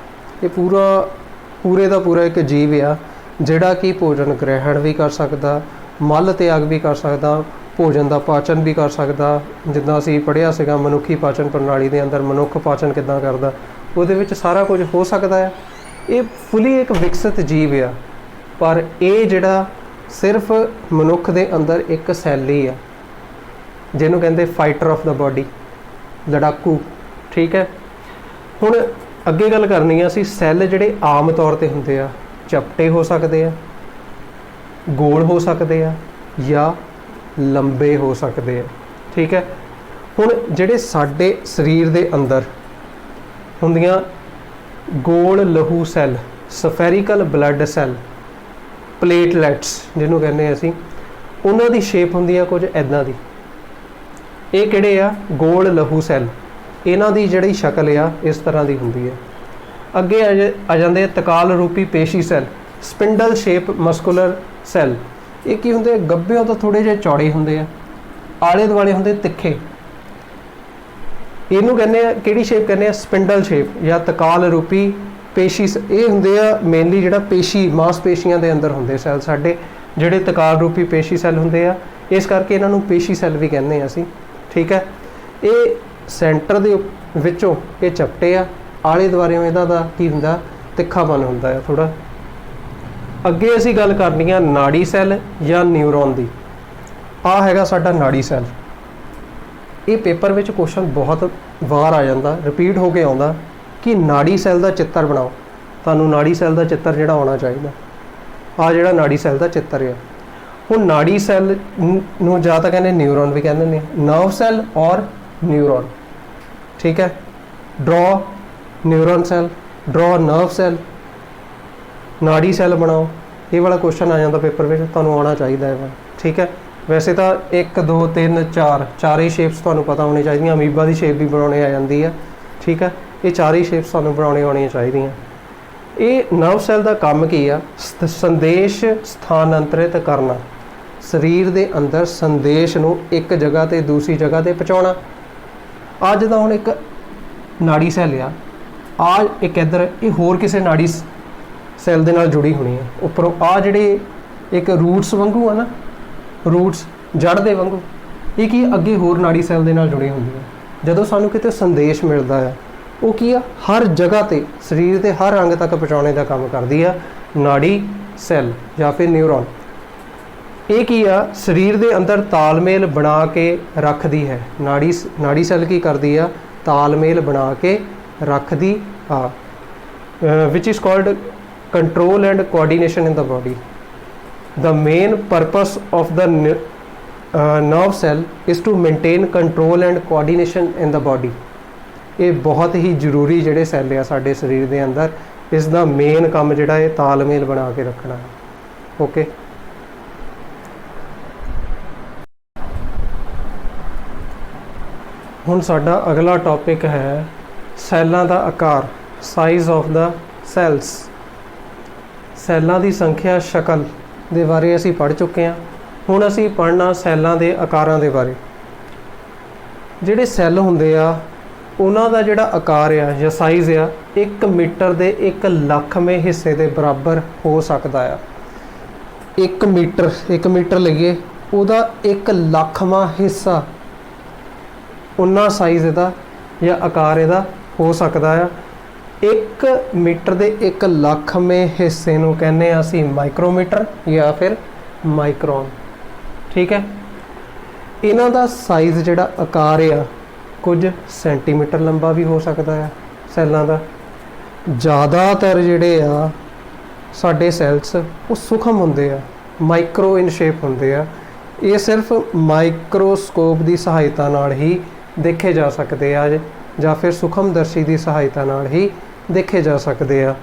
ਇਹ ਪੂਰੇ ਦਾ ਪੂਰਾ ਇੱਕ ਜੀਵ ਆ ਜਿਹੜਾ ਕਿ ਭੋਜਨ ਗ੍ਰਹਿਣ ਵੀ ਕਰ ਸਕਦਾ, ਮਲ ਤਿਆਗ ਵੀ ਕਰ ਸਕਦਾ, ਭੋਜਨ ਦਾ ਪਾਚਨ ਵੀ ਕਰ ਸਕਦਾ। ਜਿੱਦਾਂ ਅਸੀਂ ਪੜ੍ਹਿਆ ਸੀਗਾ ਮਨੁੱਖੀ ਪਾਚਨ ਪ੍ਰਣਾਲੀ ਦੇ ਅੰਦਰ ਮਨੁੱਖ ਪਾਚਨ ਕਿੱਦਾਂ ਕਰਦਾ, ਉਹਦੇ ਵਿੱਚ ਸਾਰਾ ਕੁਝ ਹੋ ਸਕਦਾ ਹੈ। ਇਹ ਫੁੱਲੀ ਇੱਕ ਵਿਕਸਿਤ ਜੀਵ ਆ, ਪਰ ਇਹ ਜਿਹੜਾ ਸਿਰਫ ਮਨੁੱਖ ਦੇ ਅੰਦਰ ਇੱਕ ਸੈੱਲ ਹੀ ਆ, ਜਿਹਨੂੰ ਕਹਿੰਦੇ ਫਾਈਟਰ ਆਫ ਦਾ ਬਾਡੀ, ਲੜਾਕੂ। ਠੀਕ ਹੈ, ਹੁਣ ਅੱਗੇ ਗੱਲ ਕਰਨੀ ਆ ਅਸੀਂ। ਸੈੱਲ ਜਿਹੜੇ ਆਮ ਤੌਰ ਤੇ ਹੁੰਦੇ ਆ, ਚਪਟੇ ਹੋ ਸਕਦੇ ਆ, ਗੋਲ ਹੋ ਸਕਦੇ ਆ, ਜਾਂ ਲੰਬੇ ਹੋ ਸਕਦੇ ਆ। ਠੀਕ ਹੈ, ਹੁਣ ਜਿਹੜੇ ਸਾਡੇ ਸਰੀਰ ਦੇ ਅੰਦਰ ਹੁੰਦੀਆਂ ਗੋਲ ਲਹੂ ਸੈੱਲ, ਸਫੈਰੀਕਲ ਬਲੱਡ ਸੈੱਲ, ਪਲੇਟਲੈਟਸ ਜਿਹਨੂੰ ਕਹਿੰਦੇ ਅਸੀਂ, ਉਹਨਾਂ ਦੀ ਸ਼ੇਪ ਹੁੰਦੀ ਆ ਕੁਝ ਇੱਦਾਂ ਦੀ। ਇਹ ਕਿਹੜੇ ਆ? ਗੋਲ ਲਹੂ ਸੈੱਲ। ਇਹਨਾਂ ਦੀ ਜਿਹੜੀ ਸ਼ਕਲ ਆ ਇਸ ਤਰ੍ਹਾਂ ਦੀ ਹੁੰਦੀ ਹੈ। ਅੱਗੇ ਆ ਜਾਂਦੇ ਆ ਤਕਾਲ ਰੂਪੀ ਪੇਸ਼ੀ cell, spindle shape muscular cell. ਇਹ ਕੀ ਹੁੰਦੇ? ਗੱਭਿਓਂ ਤਾਂ ਥੋੜ੍ਹੇ ਜਿਹੇ ਚੌੜੇ ਹੁੰਦੇ ਆ, ਆਲੇ ਦੁਆਲੇ ਹੁੰਦੇ ਤਿੱਖੇ। ਇਹਨੂੰ ਕਹਿੰਦੇ ਆ, ਕਿਹੜੀ ਸ਼ੇਪ ਕਹਿੰਦੇ ਆ? ਸਪਿੰਡਲ ਸ਼ੇਪ ਜਾਂ ਤਕਾਲ ਰੂਪੀ ਪੇਸ਼ੀ। ਇਹ ਹੁੰਦੇ ਆ ਮੇਨਲੀ ਜਿਹੜਾ ਪੇਸ਼ੀ, ਮਾਸਪੇਸ਼ੀਆਂ ਦੇ ਅੰਦਰ ਹੁੰਦੇ ਸੈੱਲ ਸਾਡੇ, ਜਿਹੜੇ ਤਕਾਲ ਰੂਪੀ ਪੇਸ਼ੀ ਸੈੱਲ ਹੁੰਦੇ ਆ, ਇਸ ਕਰਕੇ ਇਹਨਾਂ ਨੂੰ ਪੇਸ਼ੀ ਸੈੱਲ ਵੀ ਕਹਿੰਦੇ ਆ ਅਸੀਂ। ਠੀਕ ਹੈ, ਇਹ ਸੈਂਟਰ ਦੇ ਵਿੱਚੋਂ ਇਹ ਚਪਟੇ ਆ, ਆਲੇ ਦੁਆਲੇ ਇਹਨਾਂ ਦਾ ਕੀ ਹੁੰਦਾ? ਤਿੱਖਾਪਨ ਹੁੰਦਾ ਆ ਥੋੜ੍ਹਾ। ਅੱਗੇ ਅਸੀਂ ਗੱਲ ਕਰਨੀ ਆ ਨਾੜੀ ਸੈੱਲ ਜਾਂ ਨਿਊਰੋਨ ਦੀ। ਆਹ ਹੈਗਾ ਸਾਡਾ ਨਾੜੀ ਸੈੱਲ। ਇਹ ਪੇਪਰ ਵਿੱਚ ਕੁਐਸਚਨ ਬਹੁਤ ਵਾਰ ਆ ਜਾਂਦਾ, ਰਿਪੀਟ ਹੋ ਕੇ ਆਉਂਦਾ ਕਿ ਨਾੜੀ ਸੈੱਲ ਦਾ ਚਿੱਤਰ ਬਣਾਓ। ਤੁਹਾਨੂੰ ਨਾੜੀ ਸੈੱਲ ਦਾ ਚਿੱਤਰ ਜਿਹੜਾ ਆਉਣਾ ਚਾਹੀਦਾ। ਆਹ ਜਿਹੜਾ ਨਾੜੀ ਸੈੱਲ ਦਾ ਚਿੱਤਰ ਆ। ਹੁਣ ਨਾੜੀ ਸੈੱਲ ਨੂੰ ਜਾਂ ਤਾਂ ਕਹਿੰਦੇ ਨਿਊਰੋਨ ਵੀ ਕਹਿੰਦੇ ਨੇ, ਨਰਵ ਸੈੱਲ ਔਰ ਨਿਊਰੋਨ। ਠੀਕ ਹੈ, ਡਰਾ ਨਿਊਰੋਨ ਸੈੱਲ, ਡਰਾ ਨਰਵ ਸੈੱਲ, ਨਾੜੀ ਸੈੱਲ ਬਣਾਓ। ਇਹ ਵਾਲਾ ਕੁਐਸਚਨ ਆ ਜਾਂਦਾ ਪੇਪਰ ਵਿੱਚ, ਤੁਹਾਨੂੰ ਆਉਣਾ ਚਾਹੀਦਾ ਹੈ। ਠੀਕ ਹੈ, ਵੈਸੇ ਤਾਂ 1 2 3 4 ਚਾਰੇ ਸ਼ੇਪਸ ਤੁਹਾਨੂੰ ਪਤਾ ਹੋਣੀ ਚਾਹੀਦੀਆਂ। ਅਮੀਬਾ ਦੀ ਸ਼ੇਪ ਵੀ ਬਣਾਉਣੀ ਆ ਜਾਂਦੀ ਹੈ। ਠੀਕ ਹੈ, ਇਹ ਚਾਰੇ ਸ਼ੇਪਸ ਤੁਹਾਨੂੰ ਬਣਾਉਣੀ ਆਉਣੀਆਂ ਚਾਹੀਦੀਆਂ। ਇਹ ਨਰਵ ਸੈੱਲ ਦਾ ਕੰਮ ਕੀ ਆ? ਸੰਦੇਸ਼ ਸਥਾਨਾਂਤਰਿਤ ਕਰਨਾ, ਸਰੀਰ ਦੇ ਅੰਦਰ ਸੰਦੇਸ਼ ਨੂੰ ਇੱਕ ਜਗ੍ਹਾ ਤੇ ਦੂਸਰੀ ਜਗ੍ਹਾ ਤੇ ਪਹੁੰਚਾਉਣਾ। ਆ ਜਿੱਦਾਂ ਹੁਣ ਇੱਕ ਨਾੜੀ ਸੈੱਲ ਆ ਇੱਕ ਇੱਧਰ, ਇਹ ਹੋਰ ਕਿਸੇ ਨਾੜੀ ਸੈੱਲ ਦੇ ਨਾਲ ਜੁੜੀ ਹੋਣੀ ਹੈ। ਉੱਪਰੋਂ ਆ ਜਿਹੜੇ ਇੱਕ ਰੂਟਸ ਵਾਂਗੂ ਆ ਨਾ, ਰੂਟਸ ਜੜ ਦੇ ਵਾਂਗੂ, ਇਹ ਕੀ ਅੱਗੇ ਹੋਰ ਨਾੜੀ ਸੈੱਲ ਦੇ ਨਾਲ ਜੁੜੀ ਹੁੰਦੀ ਹੈ। ਜਦੋਂ ਸਾਨੂੰ ਕਿਤੇ ਸੰਦੇਸ਼ ਮਿਲਦਾ ਹੈ, ਉਹ ਕੀ ਆ? ਹਰ ਜਗ੍ਹਾ ਤੇ ਸਰੀਰ ਦੇ ਹਰ ਅੰਗ ਤੱਕ ਪਹੁੰਚਾਉਣੇ ਦਾ ਕੰਮ ਕਰਦੀ ਆ ਨਾੜੀ ਸੈੱਲ ਜਾਂ ਫਿਰ ਨਿਊਰੋਨ। ਇਹ ਕੀ ਆ? ਸਰੀਰ ਦੇ ਅੰਦਰ ਤਾਲਮੇਲ ਬਣਾ ਕੇ ਰੱਖਦੀ ਹੈ। ਨਾੜੀ ਸੈੱਲ ਕੀ ਕਰਦੀ ਆ? ਤਾਲਮੇਲ ਬਣਾ ਕੇ ਰੱਖਦੀ ਆ, which is called control and coordination in the body. The main purpose of the nerve cell is to maintain control and coordination in the body. ਇਹ ਬਹੁਤ ਹੀ ਜ਼ਰੂਰੀ ਜਿਹੜੇ ਸੈੱਲ ਆ ਸਾਡੇ ਸਰੀਰ ਦੇ ਅੰਦਰ, ਇਸ ਦਾ ਮੇਨ ਕੰਮ ਜਿਹੜਾ ਇਹ ਤਾਲਮੇਲ ਬਣਾ ਕੇ ਰੱਖਣਾ ਹੈ। ਓਕੇ, ਹੁਣ ਸਾਡਾ ਅਗਲਾ ਟੌਪਿਕ ਹੈ ਸੈੱਲਾਂ ਦਾ ਆਕਾਰ, ਸਾਈਜ਼ ਆਫ ਦਾ ਸੈਲਸ। ਸੈੱਲਾਂ ਦੀ ਸੰਖਿਆ, ਸ਼ਕਲ ਦੇ ਬਾਰੇ ਅਸੀਂ ਪੜ੍ਹ ਚੁੱਕੇ ਹਾਂ। ਹੁਣ ਅਸੀਂ ਪੜ੍ਹਨਾ ਸੈੱਲਾਂ ਦੇ ਆਕਾਰਾਂ ਦੇ ਬਾਰੇ। ਜਿਹੜੇ ਸੈੱਲ ਹੁੰਦੇ ਆ ਉਹਨਾਂ ਦਾ ਜਿਹੜਾ ਆਕਾਰ ਆ ਜਾਂ ਸਾਈਜ਼ ਆ 1 ਮੀਟਰ ਦੇ 1 ਲੱਖਵੇਂ ਹਿੱਸੇ ਦੇ ਬਰਾਬਰ ਹੋ ਸਕਦਾ ਆ। 1 ਮੀਟਰ ਲਈਏ, ਉਹਦਾ 1 ਲੱਖਵਾਂ ਹਿੱਸਾ ਉਨਾ ਸਾਈਜ਼ ਇਹਦਾ ਜਾਂ ਆਕਾਰ ਇਹਦਾ ਹੋ ਸਕਦਾ ਆ। 1 ਮੀਟਰ ਦੇ 1 ਲੱਖਵੇਂ ਹਿੱਸੇ ਨੂੰ ਕਹਿੰਦੇ ਆ ਅਸੀਂ ਮਾਈਕਰੋਮੀਟਰ ਜਾਂ ਫਿਰ ਮਾਈਕਰੋਨ। ਠੀਕ ਹੈ, ਇਹਨਾਂ ਦਾ ਸਾਈਜ਼ ਜਿਹੜਾ ਆਕਾਰ ਆ ਕੁਝ ਸੈਂਟੀਮੀਟਰ ਲੰਬਾ ਵੀ ਹੋ ਸਕਦਾ ਆ ਸੈੱਲਾਂ ਦਾ। ਜ਼ਿਆਦਾਤਰ ਜਿਹੜੇ ਆ ਸਾਡੇ ਸੈਲਸ ਉਹ ਸੂਖਮ ਹੁੰਦੇ ਆ, ਮਾਈਕਰੋ ਇਨ ਸ਼ੇਪ ਹੁੰਦੇ ਆ। ਇਹ ਸਿਰਫ ਮਾਈਕਰੋਸਕੋਪ ਦੀ ਸਹਾਇਤਾ ਨਾਲ ਹੀ देखे जा सकते हैं ਜਾਂ ਫਿਰ ਸੂਖਮਦਰਸ਼ੀ ਦੀ ਸਹਾਇਤਾ ਨਾਲ ਹੀ ਦੇਖੇ ਜਾ ਸਕਦੇ ਆ।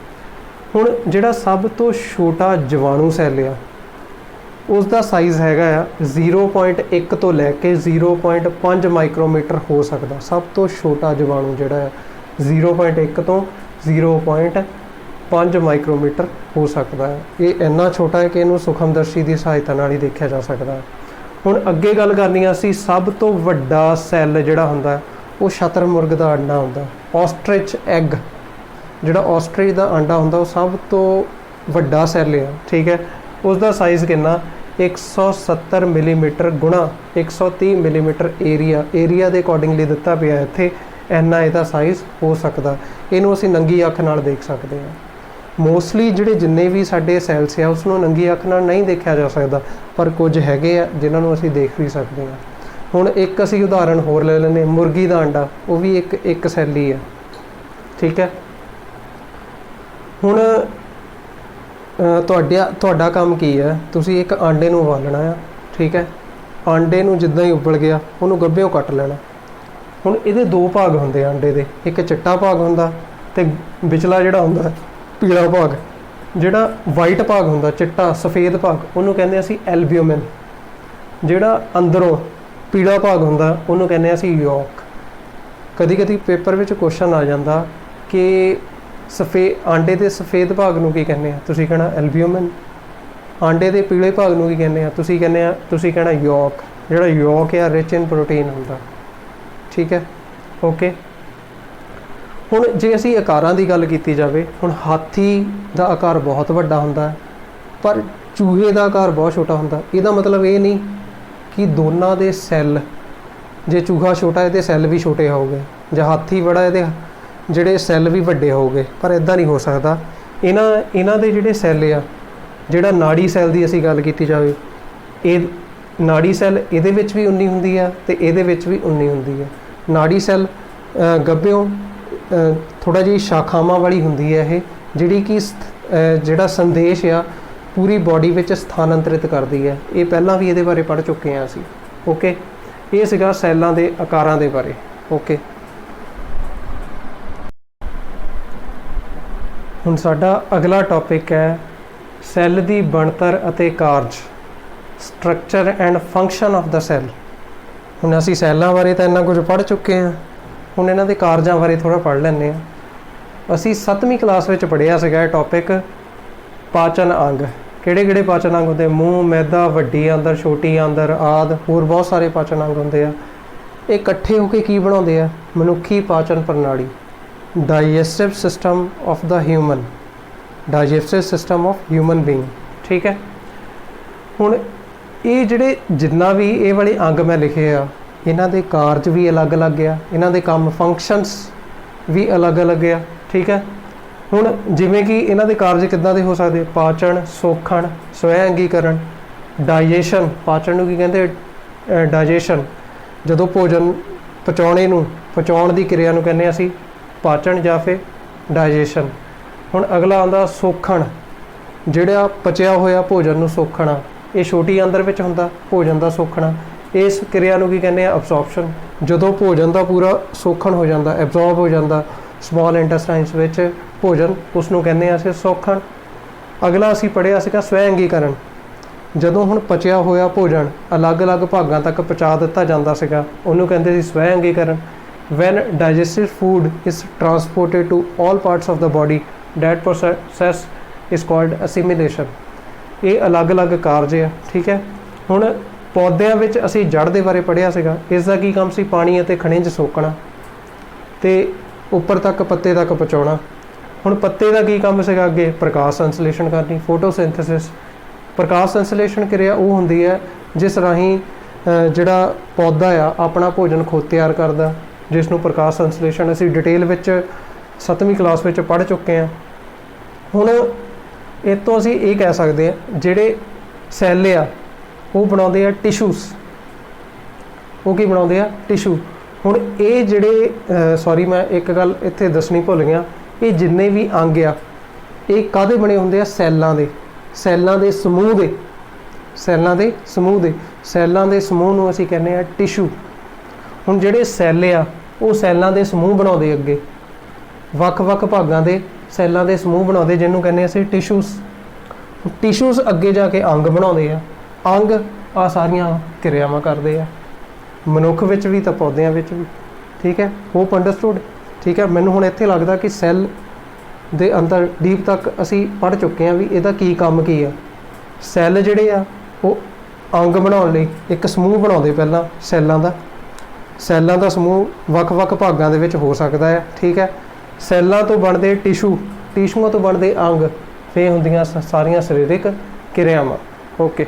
ਹੁਣ ਜਿਹੜਾ ਸਭ ਤੋਂ ਛੋਟਾ ਜੀਵਾਣੂ ਸੈੱਲ ਆ ਉਸ ਦਾ ਸਾਈਜ਼ ਹੈਗਾ ਆ 0.1 ਤੋਂ ਲੈ ਕੇ 0.5 ਮਾਈਕਰੋਮੀਟਰ ਹੋ ਸਕਦਾ। ਸਭ ਤੋਂ ਛੋਟਾ ਜੀਵਾਣੂ ਜਿਹੜਾ ਆ 0.1 ਤੋਂ 0.5 ਮਾਈਕਰੋਮੀਟਰ ਹੋ ਸਕਦਾ ਹੈ। ਇਹ ਇੰਨਾ ਛੋਟਾ ਹੈ ਕਿ ਇਹਨੂੰ ਸੂਖਮਦਰਸ਼ੀ ਦੀ ਸਹਾਇਤਾ ਨਾਲ ਹੀ ਦੇਖਿਆ ਜਾ ਸਕਦਾ ਹੈ। ਹੁਣ ਅੱਗੇ ਗੱਲ ਕਰਨੀ ਆ ਅਸੀਂ ਸਭ ਤੋਂ ਵੱਡਾ ਸੈੱਲ ਜਿਹੜਾ ਹੁੰਦਾ ਉਹ ਸ਼ਤਰਮੁਰਗ ਦਾ ਅੰਡਾ ਹੁੰਦਾ। ਆਸਟ੍ਰਿਚ ਐਗ ਜਿਹੜਾ ਆਸਟ੍ਰਿਚ ਦਾ ਅੰਡਾ ਹੁੰਦਾ ਉਹ ਸਭ ਤੋਂ ਵੱਡਾ ਸੈੱਲ ਆ, ਠੀਕ ਹੈ। ਉਸ ਦਾ ਸਾਈਜ਼ ਕਿੰਨਾ 170 ਮਿਲੀਮੀਟਰ ਗੁਣਾ 130 ਮਿਲੀਮੀਟਰ ਏਰੀਆ ਦੇ ਅਕੋਰਡਿੰਗਲੀ ਦਿੱਤਾ ਪਿਆ ਇੱਥੇ, ਇੰਨਾ ਇਹਦਾ ਸਾਈਜ਼ ਹੋ ਸਕਦਾ। ਇਹਨੂੰ ਅਸੀਂ ਨੰਗੀ ਅੱਖ ਨਾਲ ਦੇਖ ਸਕਦੇ ਹਾਂ। ਮੋਸਟਲੀ ਜਿਹੜੇ ਜਿੰਨੇ ਵੀ ਸਾਡੇ ਸੈਲਸ ਆ ਉਸ ਨੂੰ ਨੰਗੀ ਅੱਖ ਨਾਲ ਨਹੀਂ ਦੇਖਿਆ ਜਾ ਸਕਦਾ, ਪਰ ਕੁਝ ਹੈਗੇ ਆ ਜਿਨ੍ਹਾਂ ਨੂੰ ਅਸੀਂ ਦੇਖ ਵੀ ਸਕਦੇ ਹਾਂ। ਹੁਣ ਇੱਕ ਅਸੀਂ ਉਦਾਹਰਨ ਹੋਰ ਲੈ ਲੈਂਦੇ, ਮੁਰਗੀ ਦਾ ਅੰਡਾ, ਉਹ ਵੀ ਇੱਕ ਸੈੱਲ ਹੀ ਆ, ਠੀਕ ਹੈ। ਹੁਣ ਤੁਹਾਡਾ ਕੰਮ ਕੀ ਹੈ, ਤੁਸੀਂ ਇੱਕ ਆਂਡੇ ਨੂੰ ਉਬਾਲਣਾ ਆ, ਠੀਕ ਹੈ। ਆਂਡੇ ਨੂੰ ਜਿੱਦਾਂ ਹੀ ਉਬਲ ਗਿਆ ਉਹਨੂੰ ਗੱਭਿਓਂ ਕੱਟ ਲੈਣਾ। ਹੁਣ ਇਹਦੇ ਦੋ ਭਾਗ ਹੁੰਦੇ ਆਂਡੇ ਦੇ, ਇੱਕ ਚਿੱਟਾ ਭਾਗ ਹੁੰਦਾ ਤੇ ਵਿਚਲਾ ਜਿਹੜਾ ਹੁੰਦਾ ਪੀਲਾ ਭਾਗ। ਜਿਹੜਾ ਵਾਈਟ ਭਾਗ ਹੁੰਦਾ ਚਿੱਟਾ ਸਫੇਦ ਭਾਗ ਉਹਨੂੰ ਕਹਿੰਦੇ ਅਸੀਂ ਐਲਬਿਊਮਿਨ। ਜਿਹੜਾ ਅੰਦਰੋਂ ਪੀਲਾ ਭਾਗ ਹੁੰਦਾ ਉਹਨੂੰ ਕਹਿੰਦੇ ਅਸੀਂ ਯੋਕ। ਕਦੀ ਕਦੀ ਪੇਪਰ ਵਿੱਚ ਕੁਐਸਚਨ ਆ ਜਾਂਦਾ ਕਿ ਆਂਡੇ ਦੇ ਸਫੇਦ ਭਾਗ ਨੂੰ ਕੀ ਕਹਿੰਦੇ ਆ, ਤੁਸੀਂ ਕਹਿਣਾ ਐਲਬਿਊਮਿਨ। ਆਂਡੇ ਦੇ ਪੀਲੇ ਭਾਗ ਨੂੰ ਕੀ ਕਹਿੰਦੇ ਆ, ਤੁਸੀਂ ਕਹਿਣਾ ਯੋਕ। ਜਿਹੜਾ ਯੋਕ ਆ ਰਿਚ ਇਨ ਪ੍ਰੋਟੀਨ ਹੁੰਦਾ, ਠੀਕ ਹੈ, ਓਕੇ। ਹੁਣ ਜੇ ਅਸੀਂ ਆਕਾਰਾਂ ਦੀ ਗੱਲ ਕੀਤੀ ਜਾਵੇ, ਹੁਣ ਹਾਥੀ ਦਾ ਆਕਾਰ ਬਹੁਤ ਵੱਡਾ ਹੁੰਦਾ ਪਰ ਚੂਹੇ ਦਾ ਆਕਾਰ ਬਹੁਤ ਛੋਟਾ ਹੁੰਦਾ। ਇਹਦਾ ਮਤਲਬ ਇਹ ਨਹੀਂ ਕਿ ਦੋਨਾਂ ਦੇ ਸੈੱਲ, ਜੇ ਚੂਹਾ ਛੋਟਾ ਇਹਦੇ ਸੈੱਲ ਵੀ ਛੋਟੇ ਹੋਊਗੇ, ਜਾਂ ਹਾਥੀ ਬੜਾ ਇਹਦੇ ਜਿਹੜੇ ਸੈੱਲ ਵੀ ਵੱਡੇ ਹੋਊਗੇ, ਪਰ ਇੱਦਾਂ ਨਹੀਂ ਹੋ ਸਕਦਾ। ਇਹਨਾਂ ਦੇ ਜਿਹੜੇ ਸੈੱਲ ਆ, ਜਿਹੜਾ ਨਾੜੀ ਸੈੱਲ ਦੀ ਅਸੀਂ ਗੱਲ ਕੀਤੀ ਜਾਵੇ, ਇਹ ਨਾੜੀ ਸੈੱਲ ਇਹਦੇ ਵਿੱਚ ਵੀ 19 ਹੁੰਦੀ ਆ ਤੇ ਇਹਦੇ ਵਿੱਚ ਵੀ 19 ਹੁੰਦੀ ਹੈ। ਨਾੜੀ ਸੈੱਲ ਗੱਭਿਓਂ ਥੋੜ੍ਹਾ ਜਿਹੀ ਸ਼ਾਖਾਵਾਂ ਵਾਲੀ ਹੁੰਦੀ ਹੈ ਇਹ, ਜਿਹੜੀ ਕਿ ਜਿਹੜਾ ਸੰਦੇਸ਼ ਆ ਪੂਰੀ ਬਾਡੀ ਵਿੱਚ ਸਥਾਨਾਂਤਰਿਤ ਕਰਦੀ ਹੈ। ਇਹ ਪਹਿਲਾਂ ਵੀ ਇਹਦੇ ਬਾਰੇ ਪੜ੍ਹ ਚੁੱਕੇ ਹਾਂ ਅਸੀਂ, ਓਕੇ। ਇਹ ਸੀਗਾ ਸੈੱਲਾਂ ਦੇ ਆਕਾਰਾਂ ਦੇ ਬਾਰੇ, ਓਕੇ। ਹੁਣ ਸਾਡਾ ਅਗਲਾ ਟੌਪਿਕ ਹੈ ਸੈੱਲ ਦੀ ਬਣਤਰ ਅਤੇ ਕਾਰਜ, structure and function of the cell. ਹੁਣ ਅਸੀਂ ਸੈੱਲਾਂ ਬਾਰੇ ਤਾਂ ਇੰਨਾ ਕੁਝ ਪੜ੍ਹ ਚੁੱਕੇ ਹਾਂ, ਹੁਣ ਇਹਨਾਂ ਦੇ ਕਾਰਜਾਂ ਬਾਰੇ ਥੋੜ੍ਹਾ ਪੜ੍ਹ ਲੈਂਦੇ ਹਾਂ। ਅਸੀਂ 7ਵੀਂ ਕਲਾਸ ਵਿੱਚ ਪੜ੍ਹਿਆ ਸੀਗਾ ਇਹ ਟੌਪਿਕ, ਪਾਚਨ ਅੰਗ। ਕਿਹੜੇ ਪਾਚਨ ਅੰਗ ਹੁੰਦੇ, ਮੂੰਹ, ਮੈਦਾ, ਵੱਡੀ ਆਂਦਰ, ਛੋਟੀ ਆਂਦਰ ਆਦਿ, ਹੋਰ ਬਹੁਤ ਸਾਰੇ ਪਾਚਨ ਅੰਗ ਹੁੰਦੇ ਆ। ਇਹ ਇਕੱਠੇ ਹੋ ਕੇ ਕੀ ਬਣਾਉਂਦੇ ਆ, ਮਨੁੱਖੀ ਪਾਚਨ ਪ੍ਰਣਾਲੀ, digestive system of the human, digestive system of human being, ਠੀਕ ਹੈ। ਹੁਣ ਇਹ ਜਿਹੜੇ ਜਿੰਨਾ ਵੀ ਇਹ ਵਾਲੇ ਅੰਗ ਮੈਂ ਲਿਖੇ ਆ, ਇਹਨਾਂ ਦੇ ਕਾਰਜ ਵੀ ਅਲੱਗ-ਅਲੱਗ ਆ, ਇਹਨਾਂ ਦੇ ਕੰਮ ਫੰਕਸ਼ਨਸ ਵੀ ਅਲੱਗ-ਅਲੱਗ ਆ, ਠੀਕ ਹੈ। ਹੁਣ ਜਿਵੇਂ ਕਿ ਇਹਨਾਂ ਦੇ ਕਾਰਜ ਕਿੱਦਾਂ ਦੇ ਹੋ ਸਕਦੇ, ਪਾਚਨ, ਸੋਖਣ, ਸਵੈ ਅੰਗੀਕਰਨ, ਡਾਈਜੈਸ਼ਨ। ਪਾਚਨ ਨੂੰ ਕੀ ਕਹਿੰਦੇ, ਡਾਈਜੈਸ਼ਨ। ਜਦੋਂ ਭੋਜਨ ਪਚਾਉਣ ਦੀ ਕਿਰਿਆ ਨੂੰ ਕਹਿੰਦੇ ਅਸੀਂ ਪਾਚਨ ਜਾਂ ਫਿਰ ਡਾਈਜੈਸ਼ਨ। ਹੁਣ ਅਗਲਾ ਆਉਂਦਾ ਸੋਖਣ, ਜਿਹੜਾ ਪਚਿਆ ਹੋਇਆ ਭੋਜਨ ਨੂੰ ਸੋਖਣਾ। ਇਹ ਛੋਟੀ ਆਂਦਰ ਵਿੱਚ ਹੁੰਦਾ ਭੋਜਨ ਦਾ ਸੋਖਣਾ। ਇਸ ਕਿਰਿਆ ਨੂੰ ਕੀ ਕਹਿੰਦੇ ਆ, ਅਬਜ਼ੌਰਪਸ਼ਨ। ਜਦੋਂ ਭੋਜਨ ਦਾ ਪੂਰਾ ਸੋਖਣ ਹੋ ਜਾਂਦਾ, ਐਬਜ਼ੌਰਬ ਹੋ ਜਾਂਦਾ ਸਮਾਲ ਇੰਟੈਸਟਾਈਨਸ ਵਿੱਚ ਭੋਜਨ, ਉਸ ਨੂੰ ਕਹਿੰਦੇ ਆ ਅਸੀਂ ਸੋਖਣ। ਅਗਲਾ ਅਸੀਂ ਪੜ੍ਹਿਆ ਸੀਗਾ ਸਵੈ ਅੰਗੀਕਰਨ। ਜਦੋਂ ਹੁਣ ਪਚਿਆ ਹੋਇਆ ਭੋਜਨ ਅਲੱਗ-ਅਲੱਗ ਭਾਗਾਂ ਤੱਕ ਪਹੁੰਚਾ ਦਿੱਤਾ ਜਾਂਦਾ ਸੀਗਾ, ਉਹਨੂੰ ਕਹਿੰਦੇ ਸੀ ਸਵੈ ਅੰਗੀਕਰਨ। When digested food is transported to all parts of the body, that process is called assimilation. ਇਹ ਅਲੱਗ-ਅਲੱਗ ਕਾਰਜ ਆ, ਠੀਕ ਹੈ। ਹੁਣ ਪੌਦਿਆਂ ਵਿੱਚ ਅਸੀਂ ਜੜ੍ਹ ਦੇ ਬਾਰੇ ਪੜ੍ਹਿਆ ਸੀਗਾ। ਇਸ ਦਾ ਕੀ ਕੰਮ ਸੀ, ਪਾਣੀ ਅਤੇ ਖਣਿਜ ਸੋਕਣਾ ਤੇ ਉੱਪਰ ਤੱਕ ਪੱਤੇ ਤੱਕ ਪਹੁੰਚਾਉਣਾ। ਹੁਣ ਪੱਤੇ ਦਾ ਕੀ ਕੰਮ ਸੀਗਾ, ਅੱਗੇ ਪ੍ਰਕਾਸ਼ ਸੰਸਲੇਸ਼ਣ ਕਰਨੀ, ਫੋਟੋਸਿੰਥੇਸਿਸ। ਪ੍ਰਕਾਸ਼ ਸੰਸਲੇਸ਼ਣ ਕਿਰਿਆ ਉਹ ਹੁੰਦੀ ਹੈ ਜਿਸ ਰਾਹੀਂ ਜਿਹੜਾ ਪੌਦਾ ਆ ਆਪਣਾ ਭੋਜਨ ਖੁਦ ਤਿਆਰ ਕਰਦਾ, ਜਿਸ ਨੂੰ ਪ੍ਰਕਾਸ਼ ਸੰਸਲੇਸ਼ਣ ਅਸੀਂ ਡਿਟੇਲ ਵਿੱਚ 7ਵੀਂ ਕਲਾਸ ਵਿੱਚ ਪੜ੍ਹ ਚੁੱਕੇ ਹਾਂ। ਹੁਣ ਇਹ ਤੋਂ ਅਸੀਂ ਇਹ ਕਹਿ ਸਕਦੇ ਹਾਂ ਜਿਹੜੇ ਸੈੱਲ ਆ ਉਹ ਬਣਾਉਂਦੇ ਆ ਟਿਸ਼ੂਸ। ਉਹ ਕੀ ਬਣਾਉਂਦੇ ਆ, ਟਿਸ਼ੂ। ਹੁਣ ਇਹ ਜਿਹੜੇ ਸੌਰੀ ਮੈਂ ਇੱਕ ਗੱਲ ਇੱਥੇ ਦੱਸਣੀ ਭੁੱਲ ਗਿਆ, ਇਹ ਜਿੰਨੇ ਵੀ ਅੰਗ ਆ ਇਹ ਕਾਹਦੇ ਬਣੇ ਹੁੰਦੇ ਆ, ਸੈੱਲਾਂ ਦੇ ਸਮੂਹ ਦੇ। ਸੈੱਲਾਂ ਦੇ ਸਮੂਹ ਨੂੰ ਅਸੀਂ ਕਹਿੰਦੇ ਆ ਟਿਸ਼ੂ। ਹੁਣ ਜਿਹੜੇ ਸੈੱਲ ਆ ਉਹ ਸੈੱਲਾਂ ਦੇ ਸਮੂਹ ਬਣਾਉਂਦੇ, ਅੱਗੇ ਵੱਖ-ਵੱਖ ਭਾਗਾਂ ਦੇ ਸੈੱਲਾਂ ਦੇ ਸਮੂਹ ਬਣਾਉਂਦੇ, ਜਿਹਨੂੰ ਕਹਿੰਦੇ ਅਸੀਂ ਟਿਸ਼ੂਸ ਅੱਗੇ ਜਾ ਕੇ ਅੰਗ ਬਣਾਉਂਦੇ ਆ। ਅੰਗ ਆ ਸਾਰੀਆਂ ਕਿਰਿਆਵਾਂ ਕਰਦੇ ਆ, ਮਨੁੱਖ ਵਿੱਚ ਵੀ ਤਾਂ ਪੌਦਿਆਂ ਵਿੱਚ ਵੀ। ਠੀਕ ਹੈ, ਹੋਪ ਅੰਡਰਸਟੂਡ। ਠੀਕ ਹੈ, ਮੈਨੂੰ ਹੁਣ ਇੱਥੇ ਲੱਗਦਾ ਕਿ ਸੈੱਲ ਦੇ ਅੰਦਰ ਡੀਪ ਤੱਕ ਅਸੀਂ ਪੜ੍ਹ ਚੁੱਕੇ ਹਾਂ ਵੀ ਇਹਦਾ ਕੀ ਕੰਮ ਕੀ ਆ। ਸੈੱਲ ਜਿਹੜੇ ਆ ਉਹ ਅੰਗ ਬਣਾਉਣ ਲਈ ਇੱਕ ਸਮੂਹ ਬਣਾਉਂਦੇ, ਪਹਿਲਾਂ ਸੈੱਲਾਂ ਦਾ ਸਮੂਹ ਵੱਖ-ਵੱਖ ਭਾਗਾਂ ਦੇ ਵਿੱਚ ਹੋ ਸਕਦਾ ਹੈ। ਠੀਕ ਹੈ, ਸੈੱਲਾਂ ਤੋਂ ਬਣਦੇ ਟਿਸ਼ੂਆਂ ਤੋਂ ਬਣਦੇ ਅੰਗ, ਫੇ ਹੁੰਦੀਆਂ ਸਾਰੀਆਂ ਸਰੀਰਕ ਕਿਰਿਆਵਾਂ। ਓਕੇ।